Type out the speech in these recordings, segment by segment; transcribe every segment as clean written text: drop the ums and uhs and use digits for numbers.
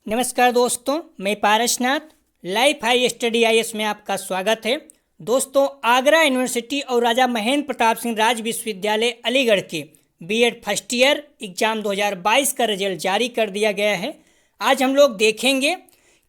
नमस्कार दोस्तों, मैं Parasnath life high study IAS में आपका स्वागत है। दोस्तों, आगरा यूनिवर्सिटी और राजा महेंद्र प्रताप सिंह राज विश्वविद्यालय अलीगढ़ के बीएड फर्स्ट ईयर एग्जाम 2022 का रिजल्ट जारी कर दिया गया है। आज हम लोग देखेंगे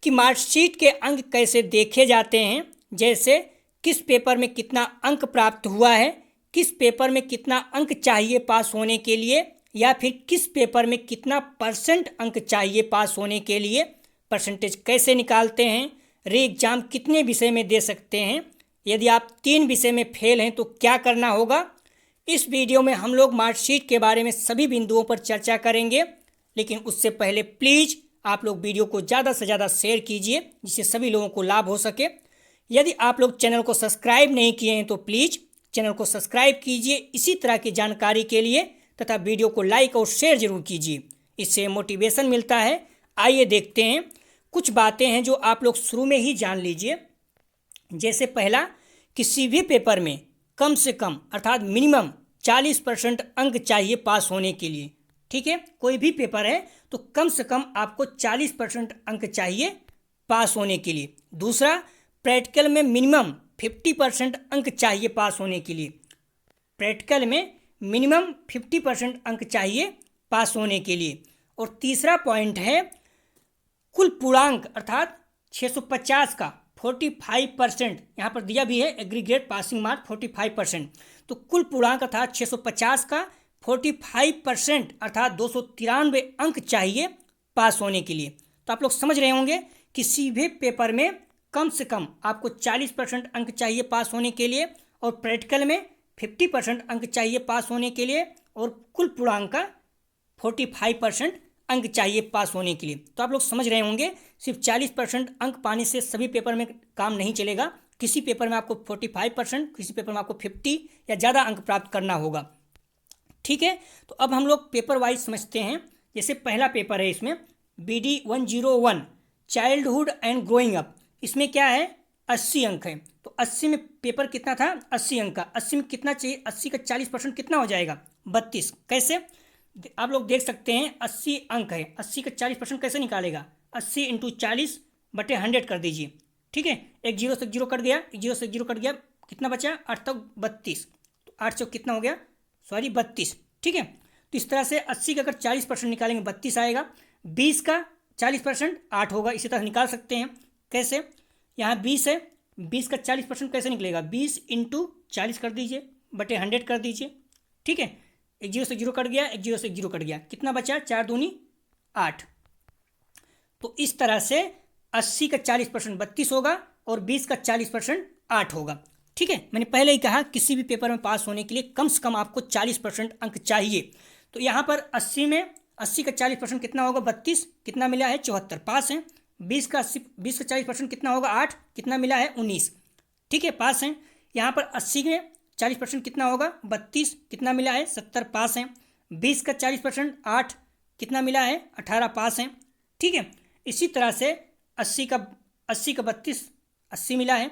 कि मार्कशीट के अंक कैसे देखे जाते हैं, जैसे किस पेपर में कितना अंक प्राप्त हुआ है, किस पेपर में कितना अंक चाहिए पास होने के लिए, या फिर किस पेपर में कितना परसेंट अंक चाहिए पास होने के लिए, परसेंटेज कैसे निकालते हैं, री एग्जाम कितने विषय में दे सकते हैं, यदि आप 3 विषय में फेल हैं तो क्या करना होगा। इस वीडियो में हम लोग मार्कशीट के बारे में सभी बिंदुओं पर चर्चा करेंगे, लेकिन उससे पहले प्लीज़ आप लोग वीडियो को ज़्यादा से ज़्यादा शेयर कीजिए जिससे सभी लोगों को लाभ हो सके। यदि आप लोग चैनल को सब्सक्राइब नहीं किए हैं तो प्लीज़ चैनल को सब्सक्राइब कीजिए इसी तरह की जानकारी के लिए, तथा वीडियो को लाइक और शेयर जरूर कीजिए, इससे मोटिवेशन मिलता है। आइए देखते हैं, कुछ बातें हैं जो आप लोग शुरू में ही जान लीजिए। जैसे पहला, किसी भी पेपर में कम से कम अर्थात मिनिमम 40% अंक चाहिए पास होने के लिए। ठीक है, कोई भी पेपर है तो कम से कम आपको 40% अंक चाहिए पास होने के लिए। दूसरा, प्रैक्टिकल में मिनिमम 50% अंक चाहिए पास होने के लिए। प्रैक्टिकल में मिनिमम 50% अंक चाहिए पास होने के लिए। और तीसरा पॉइंट है, कुल पूर्णांक अर्थात 650 का 45%, यहाँ पर दिया भी है एग्रीगेट पासिंग मार्क 45%, तो कुल पूर्णांक अर्थात 650 का 45% अर्थात 293 अंक चाहिए पास होने के लिए। तो आप लोग समझ रहे होंगे, किसी भी पेपर में कम से कम आपको 40% अंक चाहिए पास होने के लिए, और प्रैक्टिकल में 50% अंक चाहिए पास होने के लिए, और कुल पूर्णांक का 45% अंक चाहिए पास होने के लिए। तो आप लोग समझ रहे होंगे, सिर्फ 40% अंक पाने से सभी पेपर में काम नहीं चलेगा। किसी पेपर में आपको 45%, किसी पेपर में आपको 50 या ज़्यादा अंक प्राप्त करना होगा। ठीक है, तो अब हम लोग पेपर वाइज समझते हैं। जैसे पहला पेपर है, इसमें BD 101 childhood and growing up, इसमें क्या है 80 अंक है। तो 80 में पेपर कितना था, 80 अंक का। 80 में कितना चाहिए, 80 का 40% कितना हो जाएगा, 32। कैसे आप लोग देख सकते हैं, 80 अंक है, 80 का 40% कैसे निकालेगा, 80 × 40/100 कर दीजिए। ठीक है, एक जीरो से जीरो कट गया, एक जीरो से जीरो कट गया, कितना बचा 8 तक 32, तो 8 से कितना हो गया, सॉरी 32। ठीक है, तो इस तरह से 80 का अगर 40% निकालेंगे 32 आएगा। 20 का 40% 8 होगा, इसी तरह निकाल सकते हैं। कैसे, यहाँ 20 है, 20 का 40% कैसे निकलेगा, 20 × 40 कर दीजिए, बटे 100 कर दीजिए। ठीक है, एक जीरो से जीरो कट गया, एक जीरो से जीरो कट गया, कितना बचा, 4 दूनी 8। तो इस तरह से 80 का 40% 32 होगा और 20 का 40% 8 होगा। ठीक है, मैंने पहले ही कहा किसी भी पेपर में पास होने के लिए कम से कम आपको 40% अंक चाहिए। तो यहाँ पर 80 में 80 का 40% कितना होगा, 32, कितना मिला है 74, पास है। 20 का 40% कितना होगा, 8, कितना मिला है 19। ठीक है, पास है। यहाँ पर 80 में 40% कितना होगा, 32, कितना मिला है 70, पास है। 20 का 40% 8, कितना मिला है 18, पास है। ठीक है, इसी तरह से 80 का 32, 80 मिला है।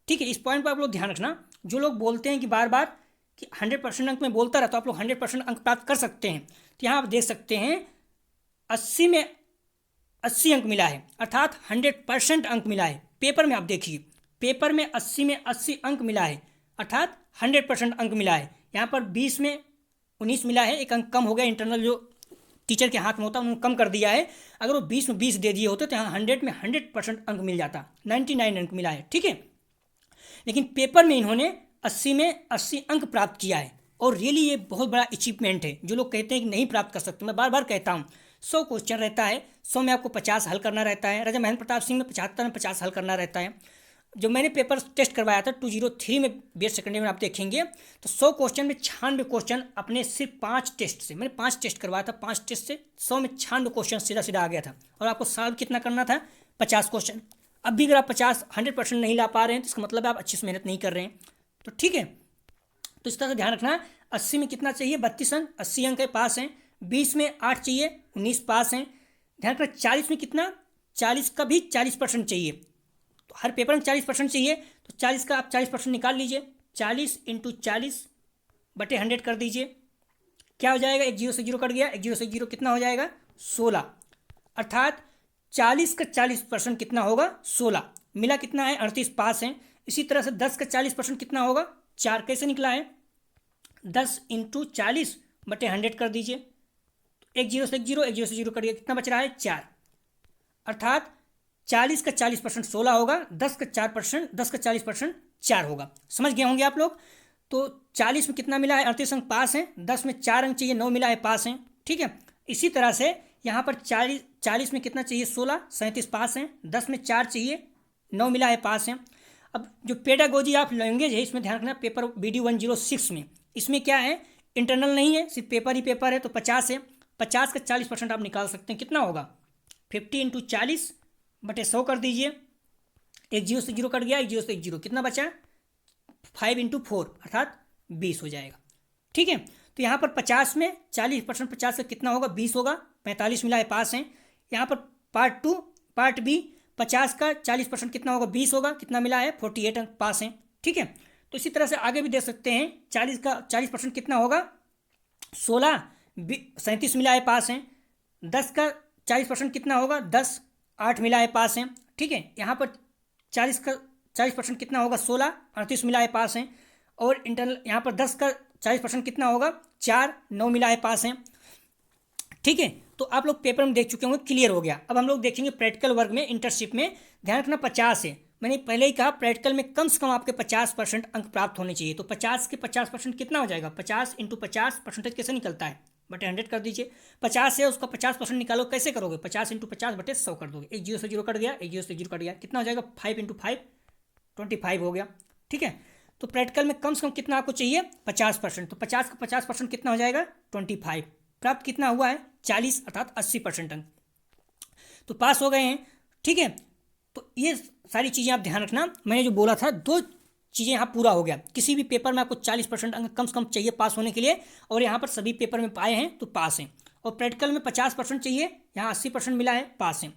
ठीक है, इस पॉइंट पर आप लोग ध्यान रखना। जो लोग बोलते हैं कि बार बार कि 100% अंक में बोलता रहा, तो आप लोग 100% अंक प्राप्त कर सकते हैं। तो यहाँ आप देख सकते हैं 80 में 80 अंक मिला है, अर्थात 100% अंक मिला है। पेपर में आप देखिए, पेपर में 80 में 80 अंक मिला है, अर्थात 100% अंक मिला है। यहाँ पर 20 में 19 मिला है, एक अंक कम हो गया, इंटरनल जो टीचर के हाथ में होता है उन्होंने कम कर दिया है। अगर वो 20 में 20 दे दिए होते तो यहाँ 100 में 100% अंक मिल जाता, 99 अंक मिला है। ठीक है, लेकिन पेपर में इन्होंने 80 में 80 अंक प्राप्त किया है, और रियली ये बहुत बड़ा अचीवमेंट है। जो लोग कहते हैं कि नहीं प्राप्त कर सकते, मैं बार बार कहता हूँ, 100 क्वेश्चन रहता है, 100 में आपको 50 हल करना रहता है। राजा महेंद्र प्रताप सिंह में 75 में 50 हल करना रहता है। जो मैंने पेपर टेस्ट करवाया था 203 में बीएड सेकेंड ईयर में, आप देखेंगे तो 100 क्वेश्चन में 96 क्वेश्चन अपने सिर्फ 5 टेस्ट से, मैंने 5 टेस्ट करवाया था, 5 टेस्ट से 100 में 96 क्वेश्चन सीधा सीधा आ गया था। और आपको सॉल्व कितना करना था, 50 क्वेश्चन। अब भी अगर आप 100% नहीं ला पा रहे हैं तो इसका मतलब है आप अच्छी से मेहनत नहीं कर रहे हैं। तो ठीक है, तो इस तरह से ध्यान रखना। 80 में कितना चाहिए, 32 अंक, 80 अंक है, पास हैं। 20 में 8 चाहिए, 19, पास हैं। ध्यान रखना 40 में कितना, 40 का भी 40% चाहिए। तो हर पेपर में 40% चाहिए, तो 40 का आप 40% निकाल लीजिए, 40 × 40/100 कर दीजिए। क्या हो जाएगा, एक जीरो से जीरो कट गया, एक जीरो से जीरो कितना हो जाएगा, 16, अर्थात 40% कितना होगा 16, मिला कितना है 38, पास है। इसी तरह से 10% कितना होगा 4, कैसे निकला है 10 × 40/100 कर दीजिए, एक जीरो से एक जीरो, एक जीरो से जीरो करिए, कितना बच रहा है 4, अर्थात 40% 16 होगा, 10% 4 होगा। समझ गए होंगे आप लोग। तो 40 में कितना मिला है 38 अंक, पास है। 10 में 4 अंक चाहिए, 9 मिला है, पास है। ठीक है, इसी तरह से यहाँ पर 40 में कितना चाहिए 16, 37 पास है। 10 में 4 चाहिए, 9 मिला है, पास है। अब जो पेडागोजी आप लैंग्वेज है इसमें ध्यान रखना, पेपर BD 106 में, इसमें क्या है इंटरनल नहीं है, सिर्फ पेपर ही पेपर है, तो 50 है। 50 का 40% आप निकाल सकते हैं, कितना होगा 50 × 40/100 कर दीजिए, एक जीरो से जीरो कट गया, एक जीरो से एक जीरो, कितना बचा 5 × 4 अर्थात 20 हो जाएगा। ठीक है, तो यहाँ पर 50 में 40% 50 का कितना होगा 20 होगा, 45 मिला है, पास है। यहाँ पर पार्ट 2 पार्ट बी 50 का 40% कितना होगा 20 होगा, कितना मिला है 48 अंक, पास है। ठीक है, तो इसी तरह से आगे भी दे सकते हैं, 40 का 40% कितना होगा 16, 37 मिला है, पास है। 10 का 40% कितना होगा 10, 8 मिला है, पास है। ठीक है, यहाँ पर 40 का 40% कितना होगा 16, 38 मिला है, पास है। और इंटरनल यहाँ पर 10 का 40% कितना होगा 4, 9 मिला है, पास है। ठीक है, तो आप लोग पेपर में देख चुके होंगे, क्लियर हो गया। अब हम लोग देखेंगे प्रैक्टिकल वर्क में, इंटर्नशिप में। ध्यान रखना 50 है, मैंने पहले ही कहा प्रैक्टिकल में कम से कम आपके 50% अंक प्राप्त होने चाहिए। तो 50 के 50% कितना हो जाएगा 50 × 50 परसेंटेज कैसे निकलता है /100 कर दीजिए। 50 है उसका 50% निकालो, कैसे करोगे 50 × 50/100 कर दोगे, एक जीरो से जीरो कट गया, एक जीरो से जीरो कट गया, कितना हो जाएगा 5 × 5 25 हो गया। ठीक है, तो प्रैक्टिकल में कम से कम कितना आपको चाहिए 50%, तो 50 का 50% कितना हो जाएगा 25, प्राप्त कितना हुआ है 40 अर्थात 80% अंक, तो पास हो गए हैं। ठीक है, तो ये सारी चीज़ें आप ध्यान रखना, मैंने जो बोला था 2 चीज़ें यहाँ पूरा हो गया। किसी भी पेपर में आपको 40% अंक कम से कम चाहिए पास होने के लिए, और यहाँ पर सभी पेपर में पाए हैं तो पास हैं। और प्रैक्टिकल में 50% चाहिए, यहाँ 80% मिला है, पास हैं।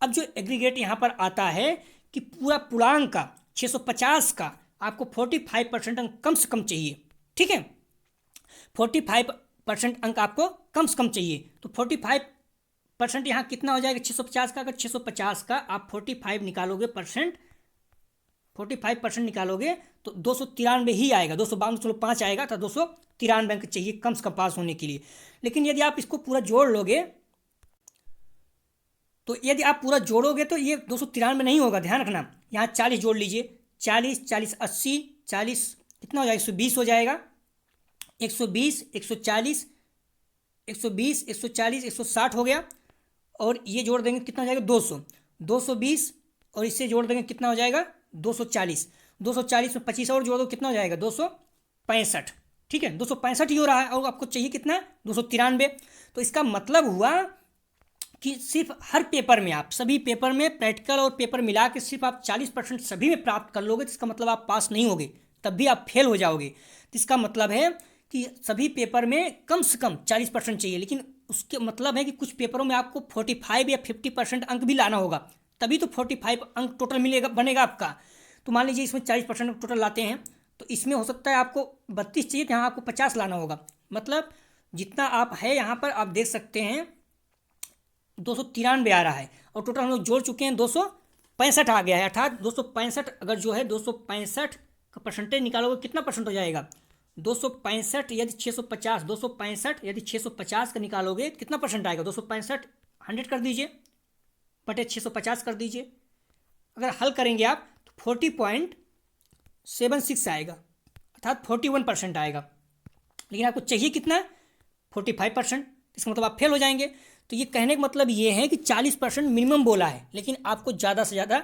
अब जो एग्रीगेट यहाँ पर आता है कि पूरा पूर्णांक का 650 का आपको 45% अंक कम से कम चाहिए। ठीक है, 45% अंक आपको कम से कम चाहिए, तो 45% यहाँ कितना हो जाएगा 650 का, अगर 650 का आप 45 निकालोगे परसेंट, 45% निकालोगे तो 293 ही आएगा, 252.5 आएगा, तो 293 अंक चाहिए कम से कम पास होने के लिए। लेकिन यदि आप इसको पूरा जोड़ लोगे, तो यदि आप पूरा जोड़ोगे तो ये 293 नहीं होगा। ध्यान रखना, यहाँ 40 जोड़ लीजिए, 40 40 80, 40 कितना हो जाएगा 120 हो जाएगा, 120 140 120 140 160 हो गया, और ये जोड़ देंगे कितना हो जाएगा 200 220, और इससे जोड़ देंगे कितना हो जाएगा 240 240 में 25 और जोड़ दो, कितना हो जाएगा 265। ठीक है, 265 ही हो रहा है, और आपको चाहिए कितना 293। तो इसका मतलब हुआ कि सिर्फ हर पेपर में, आप सभी पेपर में प्रैक्टिकल और पेपर मिला के सिर्फ आप 40% सभी में प्राप्त कर लोगे, तो इसका मतलब आप पास नहीं होगे, तब भी आप फेल हो जाओगे। तो इसका मतलब है कि सभी पेपर में कम से कम 40% चाहिए, लेकिन उसके मतलब है कि कुछ पेपरों में आपको 45 या 50% अंक भी लाना होगा, तभी तो 45 अंक टोटल मिलेगा, बनेगा आपका। तो मान लीजिए इसमें 40% टोटल लाते हैं, तो इसमें हो सकता है आपको 32 चाहिए, तो यहाँ आपको 50 लाना होगा। मतलब जितना आप है यहाँ पर आप देख सकते हैं 293 आ रहा है, और टोटल हम लोग जोड़ चुके हैं 265 आ गया है, अर्थात 265 अगर जो है 265 का परसेंटेज निकालोगे कितना परसेंट हो जाएगा 265 यदि 650, 265 यदि 650 का निकालोगे कितना परसेंट आएगा 265 100 कर दीजिए बटे 650 कर दीजिए। अगर हल करेंगे आप तो 40.76 आएगा, अर्थात 41% आएगा। लेकिन आपको चाहिए कितना 45%, इसका मतलब आप फेल हो जाएंगे। तो ये कहने का मतलब ये है कि 40% मिनिमम बोला है, लेकिन आपको ज़्यादा से ज़्यादा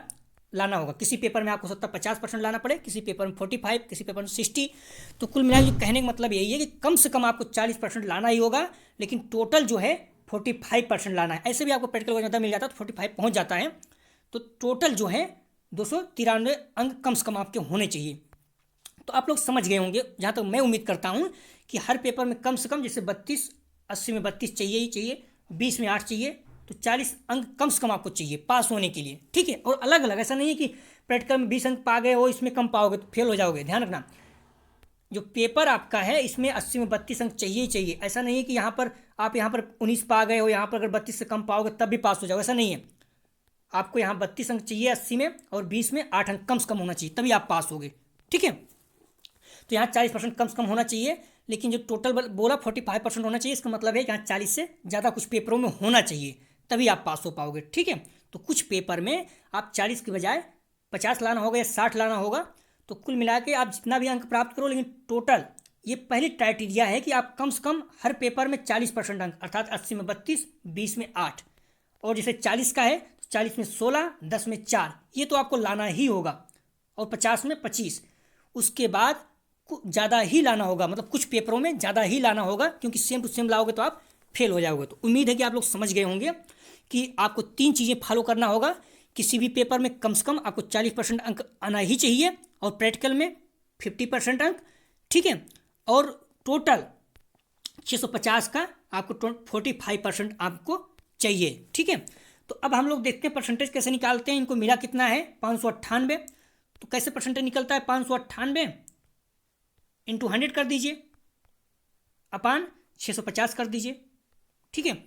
लाना होगा। किसी पेपर में आपको 50% लाना पड़े, किसी पेपर में 45, किसी पेपर में 60। तो कुल मिला के कहने का मतलब यही है कि कम से कम आपको 40% लाना ही होगा, लेकिन टोटल जो है 45% लाना है। ऐसे भी आपको प्रैक्टिकल ज़्यादा मिल जाता है तो 45 पहुँच जाता है। तो टोटल जो है 293 अंक कम से कम आपके होने चाहिए। तो आप लोग समझ गए होंगे, जहाँ तक मैं उम्मीद करता हूँ कि हर पेपर में कम से कम जैसे 32, 80 में 32 चाहिए ही चाहिए, 20 में 8 चाहिए, तो 40 अंक कम से कम आपको चाहिए पास होने के लिए। ठीक है, और अलग अलग ऐसा नहीं है कि प्रैक्टिकल में 20 अंक पा गए हो इसमें कम पाओगे तो फेल हो जाओगे। ध्यान रखना, जो पेपर आपका है इसमें 80 में 32 अंक चाहिए ही चाहिए। ऐसा नहीं है कि यहाँ पर आप यहाँ पर 19 पा गए हो, यहाँ पर अगर 32 से कम पाओगे तब भी पास हो जाओगे, ऐसा नहीं है। आपको यहाँ 32 अंक चाहिए 80 में, और 20 में 8 अंक कम से कम होना चाहिए, तभी आप पास होगे। ठीक है, तो यहाँ 40% कम से कम होना चाहिए, लेकिन जो टोटल बोला 45% होना चाहिए, इसका मतलब है कि यहाँ 40 से ज़्यादा कुछ पेपरों में होना चाहिए, तभी आप पास हो पाओगे। ठीक है, तो कुछ पेपर में आप 40 के बजाय 50 लाना होगा या 60 लाना होगा। तो कुल मिला के आप जितना भी अंक प्राप्त करो, लेकिन टोटल ये पहली क्राइटेरिया है कि आप कम से कम हर पेपर में 40% अंक, अर्थात 80 में 32, 20 में 8, और जैसे 40 का है तो 40 में 16, 10 में 4, ये तो आपको लाना ही होगा, और 50 में 25। उसके बाद ज़्यादा ही लाना होगा, मतलब कुछ पेपरों में ज़्यादा ही लाना होगा, क्योंकि सेम टू सेम लाओगे तो आप फेल हो जाओगे। तो उम्मीद है कि आप लोग समझ गए होंगे कि आपको 3 चीज़ें फॉलो करना होगा। किसी भी पेपर में कम से कम आपको 40% अंक आना ही चाहिए, और प्रैक्टिकल में 50% अंक। ठीक है, और टोटल 650 का आपको 45% आपको चाहिए। ठीक है, तो अब हम लोग देखते हैं परसेंटेज कैसे निकालते हैं। इनको मिला कितना है 598, तो कैसे परसेंटेज निकलता है 598 इंटू 100 कर दीजिए, अपान 650 कर दीजिए। ठीक है,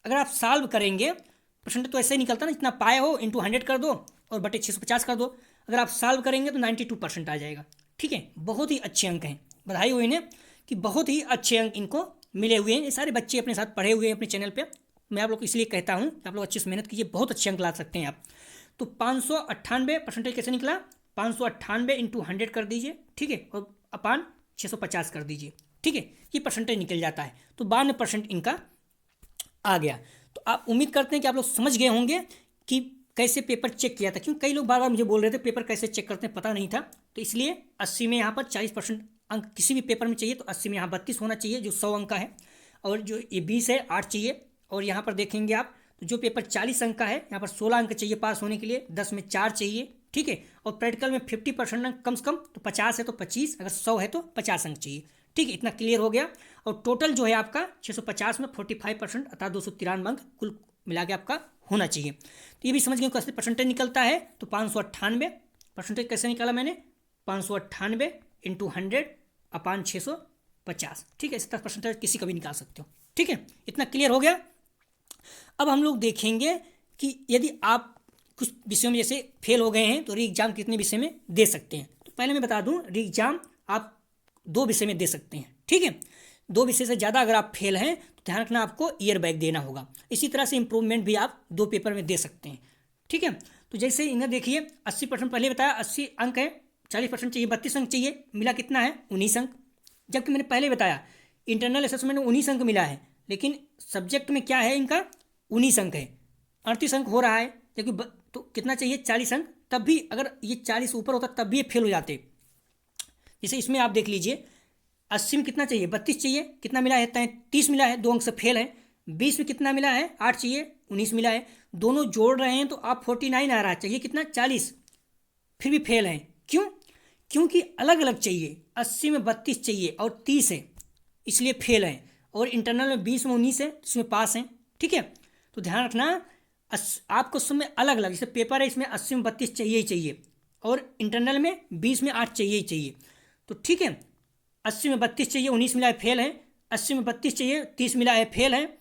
अगर आप सॉल्व करेंगे परसेंटेज तो ऐसे ही निकलता ना, जितना पाए हो इंटू 100 कर दो और बटे 650 कर दो। अगर आप सॉल्व करेंगे तो 92% आ जाएगा। ठीक है, बहुत ही अच्छे अंक हैं, बधाई हुई इन्हें कि बहुत ही अच्छे अंक इनको मिले हुए हैं। ये सारे बच्चे अपने साथ पढ़े हुए हैं अपने चैनल पे। मैं आप लोग को इसलिए कहता हूँ कि आप लोग अच्छे से मेहनत कीजिए, बहुत अच्छे अंक ला सकते हैं आप। तो 598 परसेंटेज कैसे निकला, 598 इंटू 100 कर दीजिए। ठीक है, और अपान 650 कर दीजिए। ठीक है, ये परसेंटेज निकल जाता है, तो 52% इनका आ गया। तो आप उम्मीद करते हैं कि आप लोग समझ गए होंगे कि कैसे पेपर चेक किया था, क्योंकि कई लोग बार बार मुझे बोल रहे थे पेपर कैसे चेक करते हैं, पता नहीं था। तो इसलिए 80 में यहाँ पर 40% अंक किसी भी पेपर में चाहिए, तो 80 में यहाँ 32 होना चाहिए जो 100 अंक का है, और जो ये 20 है 8 चाहिए। और यहाँ पर देखेंगे आप तो जो पेपर 40 अंक का है यहाँ पर 16 अंक चाहिए पास होने के लिए, 10 में 4 चाहिए। ठीक है, और प्रैक्टिकल में 50% अंक कम से कम, तो 50 है तो 25, अगर 100 है तो 50 अंक चाहिए। ठीक है, इतना क्लियर हो गया। और टोटल जो है आपका 650 में 45% अर्थात 293 अंक कुल मिला के आपका होना चाहिए। तो ये भी समझ गए कैसे परसेंटेज निकलता है। तो 598 परसेंटेज कैसे निकाला मैंने, 598 इंटू 100 अपान 650। ठीक है, इस तरह परसेंटेज किसी का भी निकाल सकते हो। ठीक है, इतना क्लियर हो गया। अब हम लोग देखेंगे कि यदि आप कुछ विषयों में जैसे फेल हो गए हैं तो री एग्जाम कितने विषय में दे सकते हैं। तो पहले मैं बता दूं, री एग्जाम आप 2 विषय में दे सकते हैं। ठीक है, 2 विषय से ज़्यादा अगर आप फेल हैं तो ध्यान रखना आपको ईयर बैक देना होगा। इसी तरह से इंप्रूवमेंट भी आप 2 पेपर में दे सकते हैं। ठीक है, तो जैसे इन्हें देखिए 80% पहले बताया 80 अंक है, 40% चाहिए 32 अंक चाहिए, मिला कितना है 19 अंक। जबकि मैंने पहले बताया इंटरनल असेसमेंट में 19 अंक मिला है, लेकिन सब्जेक्ट में क्या है इनका 19 अंक है, 38 अंक हो रहा है। जबकि तो कितना चाहिए 40 अंक, तब भी अगर ये 40 ऊपर होता तब भी ये फेल हो जाते। जैसे इसमें आप देख लीजिए 80 में कितना चाहिए 32 चाहिए, कितना मिला है 30 मिला है, 2 अंक से फेल है। 20 में कितना मिला है 8 चाहिए, 19 मिला है। दोनों जोड़ रहे हैं तो आप 49 आ रहा है, चाहिए कितना 40, फिर भी फेल हैं। क्यों, क्योंकि अलग अलग चाहिए, 80 में 32 चाहिए और 30 है, इसलिए फेल हैं। और इंटरनल में 20 में 19 है, इसमें पास हैं। ठीक है, तो ध्यान रखना आपको समय अलग अलग, जैसे पेपर है इसमें 80 में 32 चाहिए ही चाहिए, और इंटरनल में 20 में 8 चाहिए ही चाहिए। तो ठीक है, 80 में 32 चाहिए, 19 मिला है फेल है, 80 में 32 चाहिए 30 मिला है फेल है।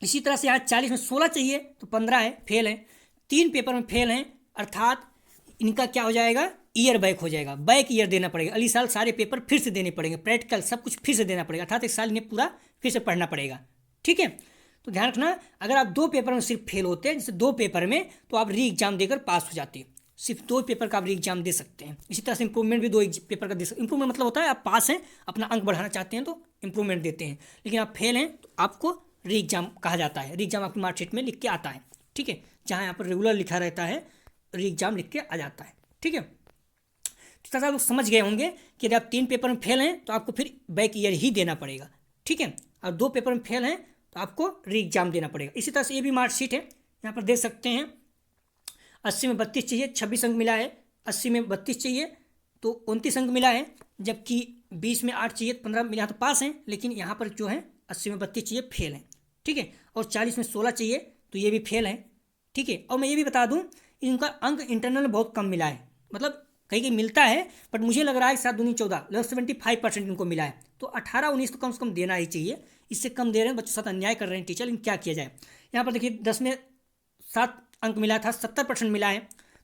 इसी तरह से यहाँ 40 में 16 चाहिए तो 15 है फेल है। 3 पेपर में फेल हैं, अर्थात इनका क्या हो जाएगा ईयर बैक हो जाएगा, बैक ईयर देना पड़ेगा। अगली साल सारे पेपर फिर से देने पड़ेंगे, प्रैक्टिकल सब कुछ फिर से देना पड़ेगा, अर्थात 1 साल इन्हें पूरा फिर से पढ़ना पड़ेगा। ठीक है, तो ध्यान रखना अगर आप 2 पेपर में सिर्फ फेल होते हैं, जैसे 2 पेपर में, तो आप री एग्जाम देकर पास हो जाते हैं। सिर्फ 2 पेपर का आप री एग्जाम दे सकते हैं। इसी तरह से इंप्रूवमेंट भी 2 पेपर का दे सकते हैं। इंप्रूवमेंट मतलब होता है आप पास हैं, अपना अंक बढ़ाना चाहते हैं तो इंप्रूवमेंट देते हैं, लेकिन आप फेल हैं तो आपको री एग्जाम कहा जाता है। री एग्जाम आपकी मार्कशीट में लिख के आता है। ठीक है, जहाँ यहाँ पर रेगुलर लिखा रहता है री एग्जाम लिख के आ जाता है। ठीक है, तो आप लोग समझ गए होंगे कि यदि आप 3 पेपर में फेल हैं तो आपको फिर बैक ईयर ही देना पड़ेगा। ठीक है, और 2 पेपर में फेल हैं तो आपको री एग्जाम देना पड़ेगा। इसी तरह से ये भी मार्कशीट है, यहाँ पर देख सकते हैं 80 में 32 चाहिए, 26 अंक मिला है। 80 में 32 चाहिए तो 29 अंक मिला है, जबकि 20 में 8 चाहिए 15 मिला तो पास हैं, लेकिन यहाँ पर जो है 80 में 32 चाहिए फेल है। ठीक है, और 40 में 16 चाहिए तो ये भी फेल है। ठीक है, और मैं ये भी बता दूँ इनका अंक इंटरनल में बहुत कम मिला है, मतलब कहीं कहीं मिलता है, बट मुझे लग रहा है 7 दूनी 14 लगभग 75% इनको मिला है। तो 18-19 तो कम से कम देना ही चाहिए, इससे कम दे रहे हैं, बच्चों के साथ अन्याय कर रहे हैं टीचर। लेकिन क्या किया जाए, यहाँ पर देखिए 10 में 7 अंक मिला था, 70% मिला है,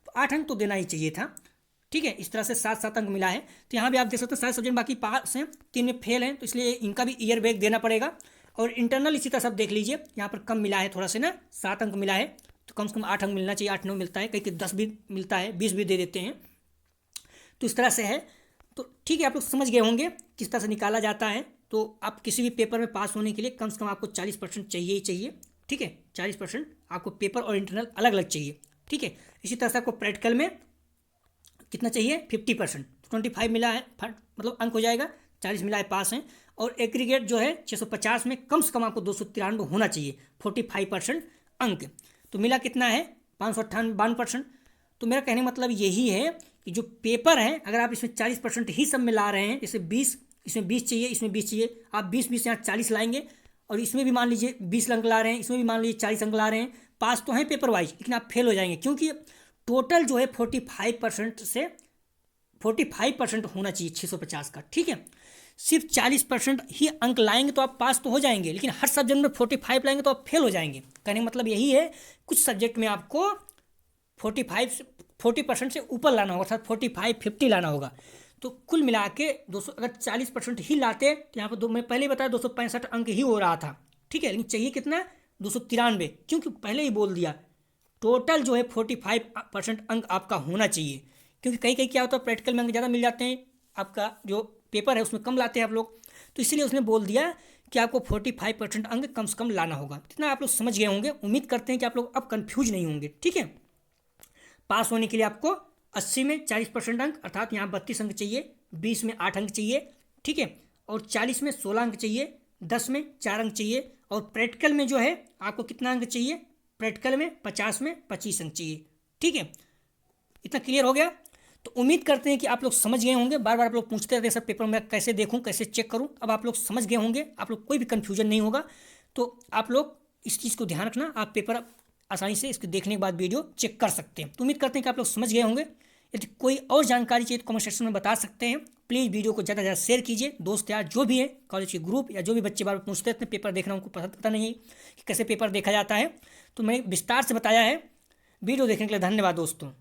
तो 8 अंक तो देना ही चाहिए था। ठीक है, इस तरह से 7-7 अंक मिला है। तो यहाँ भी आप देख सकते हैं सारे सब्जेक्ट बाकी पास हैं, 3 में फेल हैं, तो इसलिए इनका भी ईयर बैक देना पड़ेगा। और इंटरनल इसी तरह सब देख लीजिए, यहाँ पर कम मिला है थोड़ा से ना, 7 अंक मिला है, तो कम से कम 8 अंक मिलना चाहिए, 8-9 मिलता है, कहीं 10 भी मिलता है, 20 भी दे देते हैं। तो इस तरह से है। तो ठीक है, आप लोग समझ गए होंगे किस तरह से निकाला जाता है। तो आप किसी भी पेपर में पास होने के लिए कम से कम आपको 40% चाहिए ही चाहिए। ठीक है, 40% आपको पेपर और इंटरनल अलग अलग चाहिए। ठीक है, इसी तरह से आपको प्रैक्टिकल में कितना चाहिए, 50%, 25 मिला है, मतलब अंक हो जाएगा, 40 मिला है, पास हैं। और एग्रीगेट जो है 650 में कम से कम आपको 293 होना चाहिए, 45% अंक। तो मिला कितना है, 592%। तो मेरा कहने का मतलब यही है कि जो पेपर है, अगर आप इसमें 40% ही सब में ला रहे हैं, जैसे 20, इसमें 20 चाहिए, इसमें 20 चाहिए, आप 20 यहाँ 40 लाएंगे, और इसमें भी मान लीजिए 20 अंक ला रहे हैं, इसमें भी मान लीजिए 40 अंक ला रहे हैं, पास तो हैं पेपर वाइज, लेकिन आप फेल हो जाएंगे, क्योंकि टोटल जो है 45% से 45% होना चाहिए 650 का। ठीक है, सिर्फ 40% ही अंक लाएंगे तो आप पास तो हो जाएंगे, लेकिन हर सब्जेक्ट में 45 लाएंगे तो आप फेल हो जाएंगे। कहने का मतलब यही है, कुछ सब्जेक्ट में आपको 40% से ऊपर लाना होगा, अर्थात 45-50 लाना होगा। तो कुल मिला के 200, अगर 40% ही लाते तो यहाँ पर मैं पहले ही बताया 265 अंक ही हो रहा था। ठीक है, लेकिन चाहिए कितना, 293, क्योंकि पहले ही बोल दिया टोटल जो है 45% अंक आपका होना चाहिए। क्योंकि कहीं कहीं क्या होता है, प्रैक्टिकल में अंक ज़्यादा मिल जाते हैं, आपका जो पेपर है उसमें कम लाते हैं आप लोग, तो इसीलिए उसने बोल दिया कि आपको 45% अंक कम से कम लाना होगा। इतना आप लोग समझ गए होंगे, उम्मीद करते हैं कि आप लोग अब कन्फ्यूज नहीं होंगे। ठीक है, पास होने के लिए आपको 80 में 40% अंक, अर्थात यहाँ 32 अंक चाहिए, 20 में 8 अंक चाहिए। ठीक है, और 40 में 16 अंक चाहिए, 10 में 4 अंक चाहिए, और प्रैक्टिकल में जो है आपको कितना अंक चाहिए, प्रैक्टिकल में 50 में 25 अंक चाहिए। ठीक है, इतना क्लियर हो गया। तो उम्मीद करते हैं कि आप लोग समझ गए होंगे। बार बार आप लोग पूछते रहते हैं सर पेपर में कैसे देखूं, कैसे चेक करूं, अब आप लोग समझ गए होंगे, आप लोग कोई भी कन्फ्यूजन नहीं होगा। तो आप लोग इस चीज़ को ध्यान रखना, आप पेपर आसानी से इसको देखने के बाद वीडियो चेक कर सकते हैं। तो उम्मीद करते हैं कि आप लोग समझ गए होंगे। यदि कोई और जानकारी चाहिए तो कमेंट सेक्शन में बता सकते हैं। प्लीज़ वीडियो को ज़्यादा से ज़्यादा शेयर कीजिए, दोस्त यार जो भी है, कॉलेज के ग्रुप या जो भी बच्चे बार बार पूछते रहते हैं पेपर देखना, उनको पता नहीं है कि कैसे पेपर देखा जाता है, तो मैंने विस्तार से बताया है। वीडियो देखने के लिए धन्यवाद दोस्तों।